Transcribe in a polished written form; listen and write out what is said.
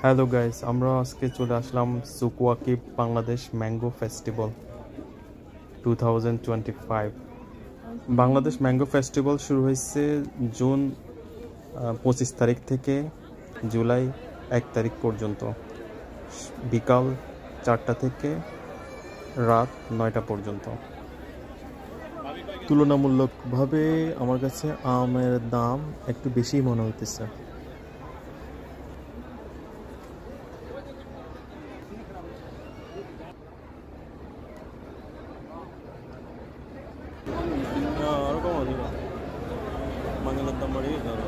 Hello guys, আমরা আজকে চলে আসলাম সুকুয়াকি Bangladesh mango festival 2025। Bangladesh mango festival শুরু হয়েছে জুন 25 তারিখ থেকে জুলাই 1 তারিখ পর্যন্ত, বিকাল 4টা থেকে রাত 9টা পর্যন্ত। তুলনামূলকভাবে আমার কাছে আমের দাম একটু বেশি মনে হইতেছে। আরো কমা দিবা, বাঙালির দাম বাড়িয়ে দিতে হবে।